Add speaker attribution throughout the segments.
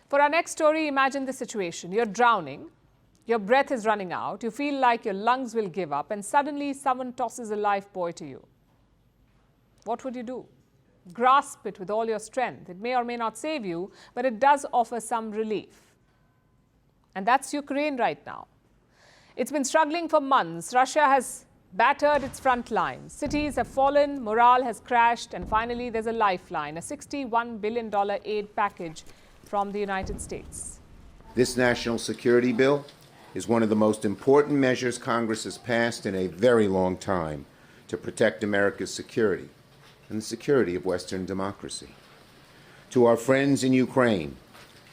Speaker 1: For our next story, imagine the situation. You're drowning, your breath is running out, you feel like your lungs will give up, and suddenly someone tosses a life buoy to you. What would you do? Grasp it with all your strength. It may or may not save you, but it does offer some relief. And that's Ukraine right now. It's been struggling for months. Russia has battered its front lines. Cities have fallen, morale has crashed, and finally there's a lifeline, a $61 billion aid package from the United States.
Speaker 2: This national security bill is one of the most important measures Congress has passed in a very long time to protect America's security and the security of Western democracy. To our friends in Ukraine,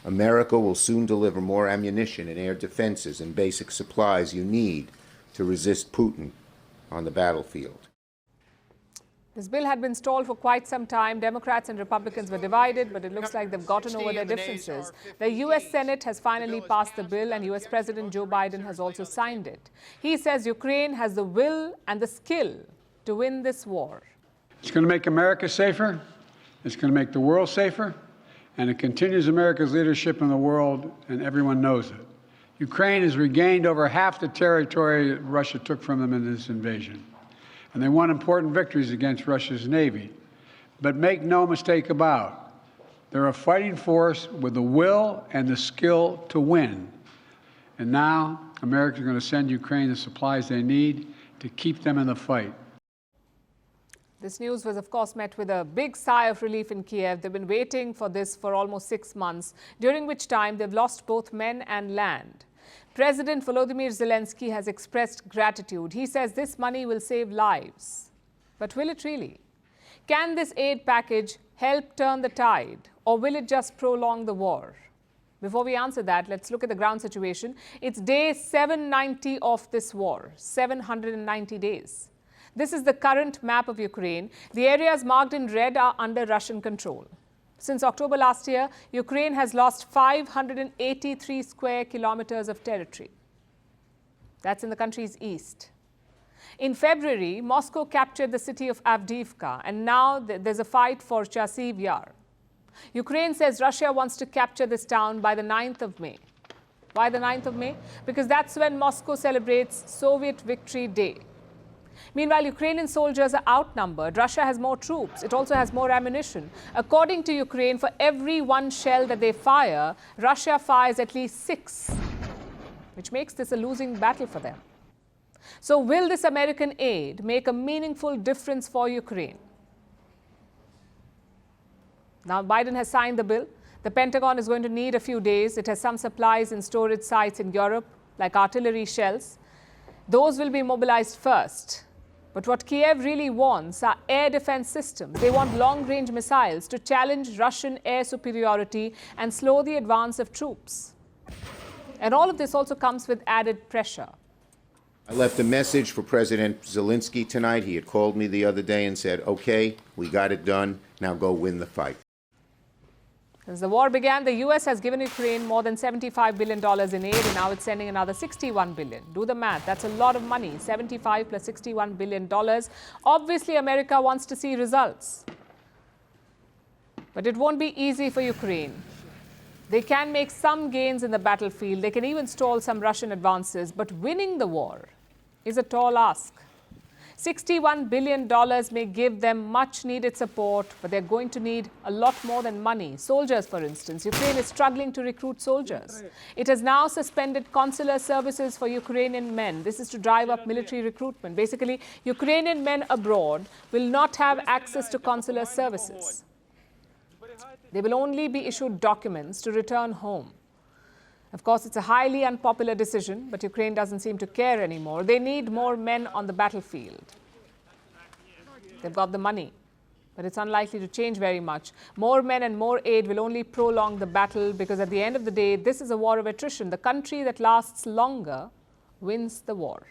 Speaker 2: America will soon deliver more ammunition and air defenses and basic supplies you need to resist Putin on the battlefield.
Speaker 1: This bill had been stalled for quite some time. Democrats and Republicans were divided, but it looks like they've gotten over their differences. The U.S. Senate has finally passed the bill, and U.S. President Joe Biden has also signed it. He says Ukraine has the will and the skill to win this war.
Speaker 3: It's going to make America safer, it's going to make the world safer, and it continues America's leadership in the world, and everyone knows it. Ukraine has regained over half the territory that Russia took from them in this invasion. And they won important victories against Russia's Navy. But make no mistake about it, they're a fighting force with the will and the skill to win. And now America's going to send Ukraine the supplies they need to keep them in the fight.
Speaker 1: This news was, of course, met with a big sigh of relief in Kyiv. They've been waiting for this for almost 6 months, during which time they've lost both men and land. President Volodymyr Zelensky has expressed gratitude. He says this money will save lives. But will it really? Can this aid package help turn the tide, or will it just prolong the war? Before we answer that, let's look at the ground situation. It's day 790 of this war, 790 days. This is the current map of Ukraine. The areas marked in red are under Russian control. Since October last year, Ukraine has lost 583 square kilometers of territory. That's in the country's east. In February, Moscow captured the city of Avdiivka, and now there's a fight for Chasiv Yar. Ukraine says Russia wants to capture this town by the 9th of May. Why the 9th of May? Because that's when Moscow celebrates Soviet Victory Day. Meanwhile, Ukrainian soldiers are outnumbered. Russia has more troops. It also has more ammunition. According to Ukraine, for every 1 shell that they fire, Russia fires at least 6, which makes this a losing battle for them. So will this American aid make a meaningful difference for Ukraine? Now, Biden has signed the bill. The Pentagon is going to need a few days. It has some supplies in storage sites in Europe, like artillery shells. Those will be mobilized first. But what Kyiv really wants are air defense systems. They want long-range missiles to challenge Russian air superiority and slow the advance of troops. And all of this also comes with added pressure.
Speaker 2: I left a message for President Zelensky tonight. He had called me the other day and said, okay, we got it done. Now go win the fight.
Speaker 1: Since the war began, the U.S. has given Ukraine more than $75 billion in aid, and now it's sending another $61 billion. Do the math. That's a lot of money. 75 plus $61 billion. Obviously, America wants to see results. But it won't be easy for Ukraine. They can make some gains in the battlefield. They can even stall some Russian advances. But winning the war is a tall ask. $61 billion may give them much-needed support, but they're going to need a lot more than money. Soldiers, for instance. Ukraine is struggling to recruit soldiers. It has now suspended consular services for Ukrainian men. This is to drive up military recruitment. Basically, Ukrainian men abroad will not have access to consular services. They will only be issued documents to return home. Of course, it's a highly unpopular decision, but Ukraine doesn't seem to care anymore. They need more men on the battlefield. They've got the money, but it's unlikely to change very much. More men and more aid will only prolong the battle, because at the end of the day, this is a war of attrition. The country that lasts longer wins the war.